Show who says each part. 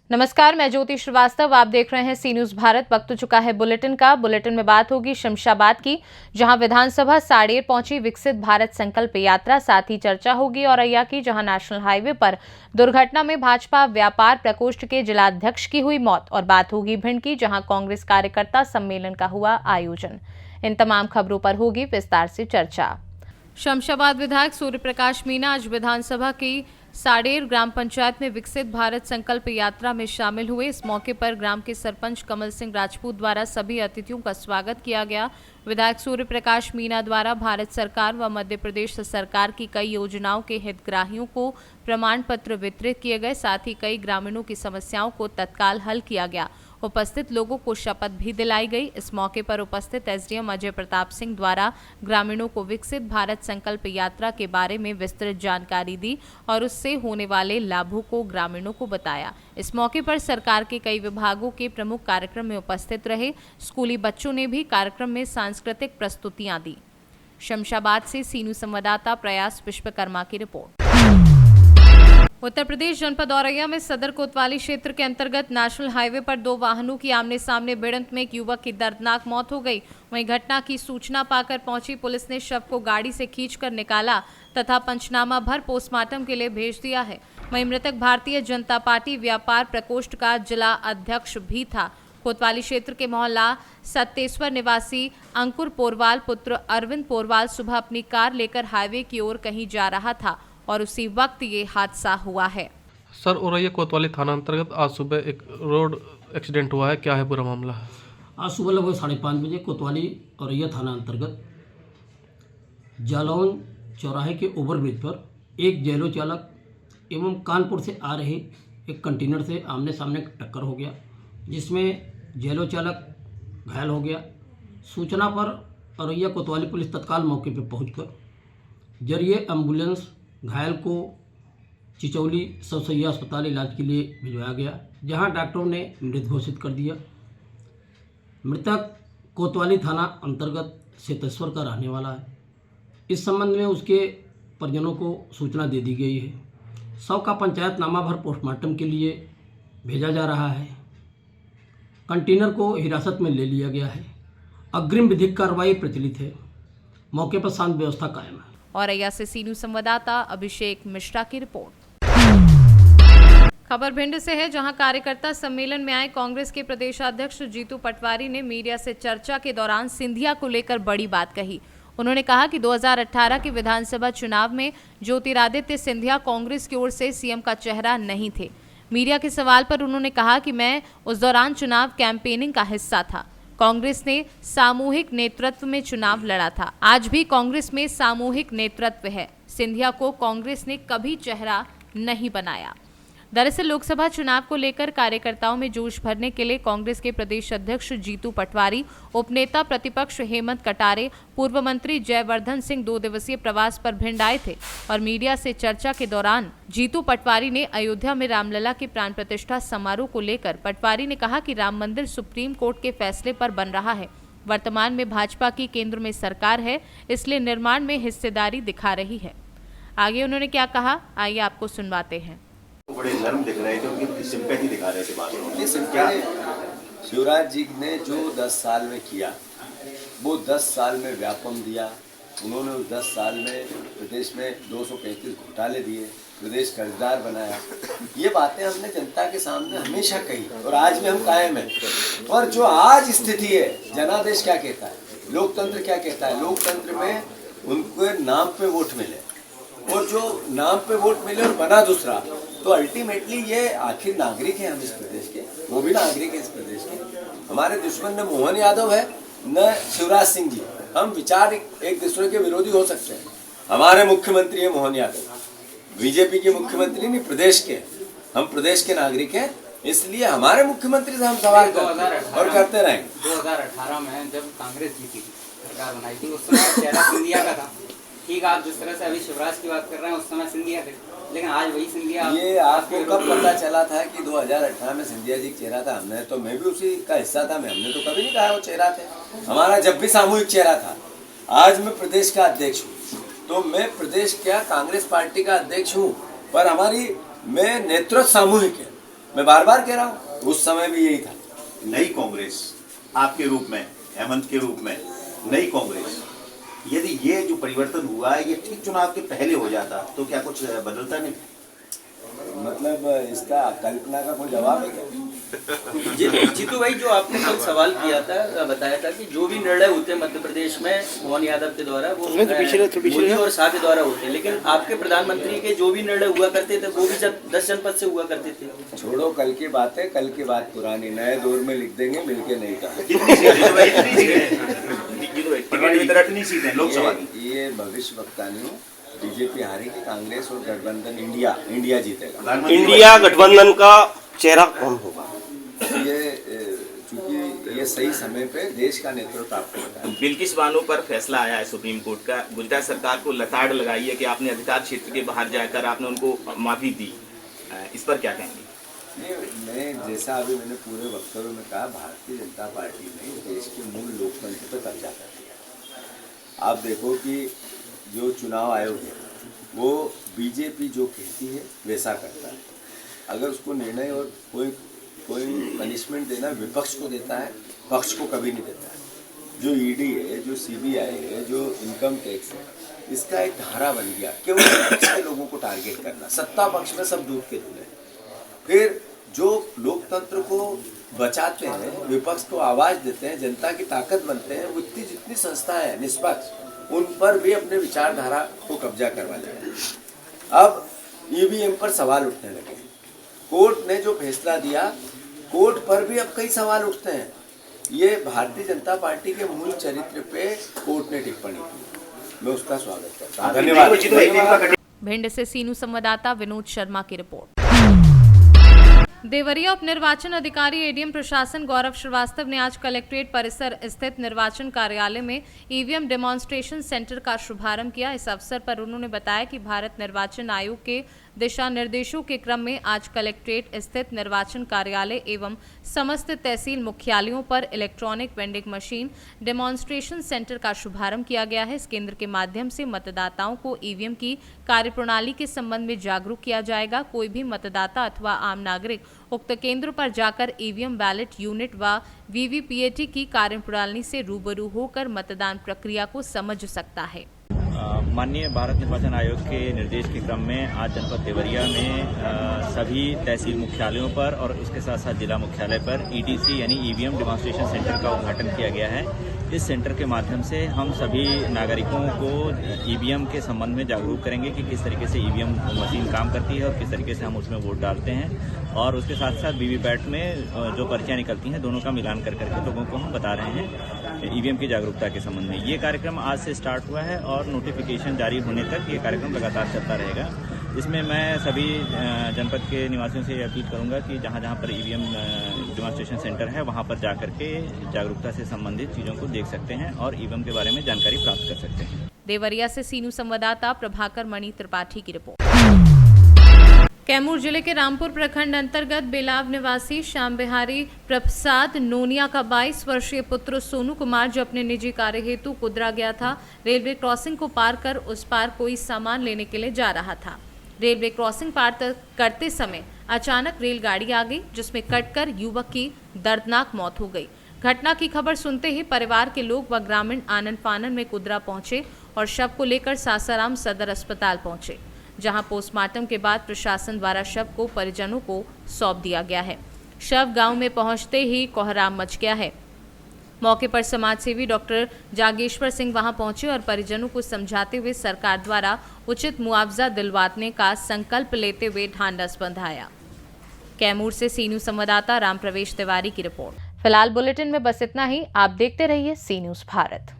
Speaker 1: नमस्कार, मैं ज्योति श्रीवास्तव। आप देख रहे हैं सी न्यूज भारत। वक्त हो चुका है बुलेटिन का। बुलेटिन में बात होगी शमशाबाद की, जहां विधानसभा साड़ेर पहुंची विकसित भारत संकल्प यात्रा। साथ ही चर्चा होगी औरैया की, जहां नेशनल हाईवे पर दुर्घटना में भाजपा व्यापार प्रकोष्ठ के जिलाध्यक्ष की हुई मौत। और बात होगी भिंड की, जहां कांग्रेस कार्यकर्ता सम्मेलन का हुआ आयोजन। इन तमाम खबरों पर होगी विस्तार से चर्चा। शमशाबाद विधायक सूर्य प्रकाश मीणा आज विधानसभा की साड़ेर ग्राम पंचायत में विकसित भारत संकल्प यात्रा में शामिल हुए। इस मौके पर ग्राम के सरपंच कमल सिंह राजपूत द्वारा सभी अतिथियों का स्वागत किया गया। विधायक सूर्य प्रकाश मीणा द्वारा भारत सरकार व मध्य प्रदेश सरकार की कई योजनाओं के हितग्राहियों को प्रमाण पत्र वितरित किए गए। साथ ही कई ग्रामीणों की समस्याओं को तत्काल हल किया गया। उपस्थित लोगों को शपथ भी दिलाई गई। इस मौके पर उपस्थित एसडीएम अजय प्रताप सिंह द्वारा ग्रामीणों को विकसित भारत संकल्प यात्रा के बारे में विस्तृत जानकारी दी और उससे होने वाले लाभों को ग्रामीणों को बताया। इस मौके पर सरकार के कई विभागों के प्रमुख कार्यक्रम में उपस्थित रहे। स्कूली बच्चों ने भी कार्यक्रम में सांस्कृतिक प्रस्तुतियां दी। शमशाबाद से सी न्यूज संवाददाता प्रयास विश्वकर्मा की रिपोर्ट। उत्तर प्रदेश जनपद औरैया में सदर कोतवाली क्षेत्र के अंतर्गत नेशनल हाईवे पर दो वाहनों की आमने सामने भिड़ंत में एक युवक की दर्दनाक मौत हो गई। वहीं घटना की सूचना पाकर पहुंची पुलिस ने शव को गाड़ी से खींचकर निकाला तथा पंचनामा भर पोस्टमार्टम के लिए भेज दिया है। वहीं मृतक भारतीय जनता पार्टी व्यापार प्रकोष्ठ का जिला अध्यक्ष भी था। कोतवाली क्षेत्र के मोहल्ला सत्तेश्वर निवासी अंकुर पोरवाल पुत्र अरविंद पोरवाल सुबह अपनी कार लेकर हाईवे की ओर कहीं जा रहा था और उसी वक्त ये हादसा हुआ है।
Speaker 2: सर, औरैया कोतवाली थाना अंतर्गत आज सुबह एक रोड एक्सीडेंट हुआ है, क्या है पूरा मामला?
Speaker 3: आज सुबह लगभग 5:30 बजे कोतवाली औरैया थाना अंतर्गत जालौन चौराहे के ओवरब्रिज पर एक जैलो चालक एवं कानपुर से आ रहे एक कंटेनर से आमने सामने टक्कर हो गया, जिसमें जैलो चालक घायल हो गया। सूचना पर औरैया कोतवाली पुलिस तत्काल मौके पर पहुंचकर जरिए एम्बुलेंस घायल को चिचौली सबसैया अस्पताल इलाज के लिए भिजवाया गया, जहां डॉक्टरों ने मृत घोषित कर दिया। मृतक कोतवाली थाना अंतर्गत सेतेश्वर का रहने वाला है। इस संबंध में उसके परिजनों को सूचना दे दी गई है। शव का पंचायतनामा भर पोस्टमार्टम के लिए भेजा जा रहा है। कंटेनर को हिरासत में ले लिया गया है। अग्रिम विधिक कार्रवाई प्रचलित है। मौके पर शांत व्यवस्था कायम है।
Speaker 1: औरैया से सी न्यूज संवाददाता अभिषेक मिश्रा की रिपोर्ट। खबर भिंड से है, जहां कार्यकर्ता सम्मेलन में आए कांग्रेस के प्रदेशाध्यक्ष जीतू पटवारी ने मीडिया से चर्चा के दौरान सिंधिया को लेकर बड़ी बात कही। उन्होंने कहा कि 2018 के विधानसभा चुनाव में ज्योतिरादित्य सिंधिया कांग्रेस की ओर से सीएम का चेहरा नहीं थे। मीडिया के सवाल पर उन्होंने कहा कि मैं उस दौरान चुनाव कैंपेनिंग का हिस्सा था। कांग्रेस ने सामूहिक नेतृत्व में चुनाव लड़ा था। आज भी कांग्रेस में सामूहिक नेतृत्व है। सिंधिया को कांग्रेस ने कभी चेहरा नहीं बनाया। दरअसल लोकसभा चुनाव को लेकर कार्यकर्ताओं में जोश भरने के लिए कांग्रेस के प्रदेश अध्यक्ष जीतू पटवारी, उपनेता प्रतिपक्ष हेमंत कटारे, पूर्व मंत्री जयवर्धन सिंह 2 दिवसीय प्रवास पर भिंड आए थे। और मीडिया से चर्चा के दौरान जीतू पटवारी ने अयोध्या में रामलला के प्राण प्रतिष्ठा समारोह को लेकर पटवारी ने कहा कि राम मंदिर सुप्रीम कोर्ट के फैसले पर बन रहा है। वर्तमान में भाजपा की केंद्र में सरकार है, इसलिए निर्माण में हिस्सेदारी दिखा रही है। आगे उन्होंने क्या कहा, आइए आपको सुनवाते हैं।
Speaker 4: बड़े नर्म दिख रहे थे, उनकी सिंपैथी दिखा रहे थे बात में।
Speaker 5: क्या शिवराज जी ने जो 10 साल में किया वो 10 साल में व्यापम दिया। उन्होंने उस 10 साल में प्रदेश में 235 घोटाले दिए, प्रदेश कर्जदार बनाया। ये बातें हमने जनता के सामने हमेशा कही और आज भी हम कायम हैं। और जो आज स्थिति है, जनादेश क्या कहता है, लोकतंत्र क्या कहता है, लोकतंत्र में उनके नाम पे वोट मिले और जो नाम पे वोट मिले और बना दूसरा, तो अल्टीमेटली ये आखिर नागरिक है हम इस प्रदेश के, वो भी नागरिक है इस प्रदेश के। हमारे दुश्मन न मोहन यादव है न शिवराज सिंह जी। हम विचार एक दूसरे के विरोधी हो सकते हैं। हमारे मुख्यमंत्री है मोहन यादव, बीजेपी के मुख्यमंत्री नहीं, प्रदेश के। हम प्रदेश के नागरिक हैं, इसलिए हमारे मुख्यमंत्री से हम सवाल करते हैं और करते रहेंगे।
Speaker 6: 2018 में जब कांग्रेस जीती थी, सरकार बनाई थी, उस समय चेहरा सिंधिया का था। ठीक, आप जिस तरह से अभी शिवराज की बात कर रहे हैं, उस समय सिंधिया थे, लेकिन आज वही सिंधिया।
Speaker 5: ये आपको कब पता चला था कि 2018 में सिंधिया जी चेहरा था? हमने तो, मैं भी उसी का हिस्सा था, हमने तो कभी नहीं कहा वो चेहरा थे। हमारा जब भी सामूहिक चेहरा था। आज मैं प्रदेश का अध्यक्ष हूँ, तो मैं प्रदेश का कांग्रेस पार्टी का अध्यक्ष हूँ, पर हमारी में नेतृत्व सामूहिक है। मैं बार बार कह रहा हूँ, उस समय भी यही था।
Speaker 4: नई कांग्रेस आपके रूप में, हेमंत के रूप में, नई कांग्रेस, यदि ये जो परिवर्तन हुआ है ये ठीक चुनाव के पहले हो जाता तो क्या कुछ बदलता नहीं?
Speaker 5: मतलब इसका कल्पना का कोई जवाब है क्या?
Speaker 7: जीतू भाई, जो आपने कल सवाल किया था, बताया था कि जो भी निर्णय होते हैं मध्य प्रदेश में मोहन यादव के द्वारा, वो मोदी और शाह के द्वारा होते हैं, लेकिन आपके प्रधानमंत्री के जो भी निर्णय हुआ करते थे वो भी 10 जनपद से हुआ करते थे।
Speaker 5: छोड़ो कल की बात है, कल की बात पुरानी, नए दौर में लिख देंगे मिलके नहीं कहा।
Speaker 4: सीटें लोकसभा की
Speaker 5: ये भविष्य वक्ता नहीं हूँ। बीजेपी हारेगी, कांग्रेस और गठबंधन इंडिया जीतेगा।
Speaker 8: इंडिया गठबंधन का चेहरा कौन होगा?
Speaker 5: ये चूंकि ये सही समय पे देश का नेतृत्व आपको बताया।
Speaker 9: बिल्किस बानो पर फैसला आया है सुप्रीम कोर्ट का, गुजरात सरकार को लताड़ लगाई है कि आपने अधिकार क्षेत्र के बाहर जाकर आपने उनको माफी दी, इस पर क्या कहेंगे?
Speaker 5: मैं जैसा अभी मैंने पूरे वक्तव्य में कहा, भारतीय जनता पार्टी ने देश के मूल लोकतंत्र पर कब्जा कर दिया। आप देखो कि जो चुनाव आयोग है वो बीजेपी जो कहती है वैसा करता है। अगर उसको निर्णय और कोई पनिशमेंट देना विपक्ष को देता है, पक्ष को कभी नहीं देता है। जो ईडी है, जो सीबीआई है, जो इनकम टैक्स है, इसका एक धारा बन गया केवल विपक्ष के लोगों को टारगेट करना। सत्ता पक्ष में सब दूध के धुले। फिर जो लोकतंत्र को बचाते हैं, विपक्ष को आवाज देते हैं, जनता की ताकत बनते हैं, वो इतनी जितनी संस्था है निष्पक्ष, उन पर भी अपने विचारधारा को कब्जा करवा लिया। अब ईवीएम पर सवाल उठने लगे। कोर्ट ने जो फैसला दिया, कोर्ट पर भी अब कई सवाल उठते हैं। ये भारतीय जनता पार्टी के मूल चरित्र पे कोर्ट ने टिप्पणी की, मैं उसका स्वागत करता हूँ। धन्यवाद।
Speaker 1: भिंड से सीनू संवाददाता विनोद शर्मा की रिपोर्ट। देवरिया उप निर्वाचन अधिकारी एडीएम प्रशासन गौरव श्रीवास्तव ने आज कलेक्ट्रेट परिसर स्थित निर्वाचन कार्यालय में ईवीएम डेमोन्स्ट्रेशन सेंटर का शुभारंभ किया। इस अवसर पर उन्होंने बताया कि भारत निर्वाचन आयोग के दिशा निर्देशों के क्रम में आज कलेक्ट्रेट स्थित निर्वाचन कार्यालय एवं समस्त तहसील मुख्यालयों पर electronic vending machine demonstration centre का शुभारंभ किया गया है। इस केंद्र के माध्यम से मतदाताओं को ईवीएम की कार्यप्रणाली के संबंध में जागरूक किया जाएगा। कोई भी मतदाता अथवा आम नागरिक उक्त केंद्र पर जाकर ईवीएम बैलेट यूनिट व वीवीपीएटी की कार्यप्रणाली से रूबरू होकर मतदान प्रक्रिया को समझ सकता है।
Speaker 10: माननीय भारत निर्वाचन आयोग के निर्देश के क्रम में आज जनपद देवरिया में सभी तहसील मुख्यालयों पर और उसके साथ साथ जिला मुख्यालय पर ईटीसी यानी ईवीएम डेमोन्स्ट्रेशन सेंटर का उद्घाटन किया गया है। इस सेंटर के माध्यम से हम सभी नागरिकों को ईवीएम के संबंध में जागरूक करेंगे कि किस तरीके से ईवीएम मशीन काम करती है और किस तरीके से हम उसमें वोट डालते हैं, और उसके साथ साथ वीवीपैट में जो पर्चियाँ निकलती हैं दोनों का मिलान कर करके लोगों को हम बता रहे हैं ईवीएम की जागरूकता के संबंध में। ये कार्यक्रम आज से स्टार्ट हुआ है और नोटिफिकेशन जारी होने तक ये कार्यक्रम लगातार चलता रहेगा। इसमें मैं सभी जनपद के निवासियों से अपील करूंगा कि जहां जहां पर ईवीएम डेमोन्स्ट्रेशन सेंटर है वहां पर जाकर के जागरूकता से संबंधित चीज़ों को देख सकते हैं और ईवीएम के बारे में जानकारी प्राप्त कर सकते हैं।
Speaker 1: देवरिया से सीनू संवाददाता प्रभाकर मणि त्रिपाठी की रिपोर्ट। कैमूर जिले के रामपुर प्रखंड अंतर्गत बेलाव निवासी श्याम बिहारी प्रसाद नोनिया का 22 वर्षीय पुत्र सोनू कुमार, जो अपने निजी कार्य हेतु कुदरा गया था, रेलवे क्रॉसिंग को पार कर उस पार कोई सामान लेने के लिए जा रहा था। रेलवे क्रॉसिंग पार करते समय अचानक रेलगाड़ी आ गई, जिसमें कटकर युवक की दर्दनाक मौत हो गई। घटना की खबर सुनते ही परिवार के लोग व ग्रामीण आनन फानन में कुदरा पहुंचे और शव को लेकर सासाराम सदर अस्पताल पहुंचे, जहां पोस्टमार्टम के बाद प्रशासन द्वारा शव को परिजनों को सौंप दिया गया है। शव गांव में पहुंचते ही कोहराम मच गया है। मौके पर समाजसेवी डॉक्टर जागेश्वर सिंह वहां पहुंचे और परिजनों को समझाते हुए सरकार द्वारा उचित मुआवजा दिलवाने का संकल्प लेते हुए ढांढस बंधाया। कैमूर से सीन्यू संवाददाता राम प्रवेश तिवारी की रिपोर्ट। फिलहाल बुलेटिन में बस इतना ही। आप देखते रहिए सी न्यूज़ भारत।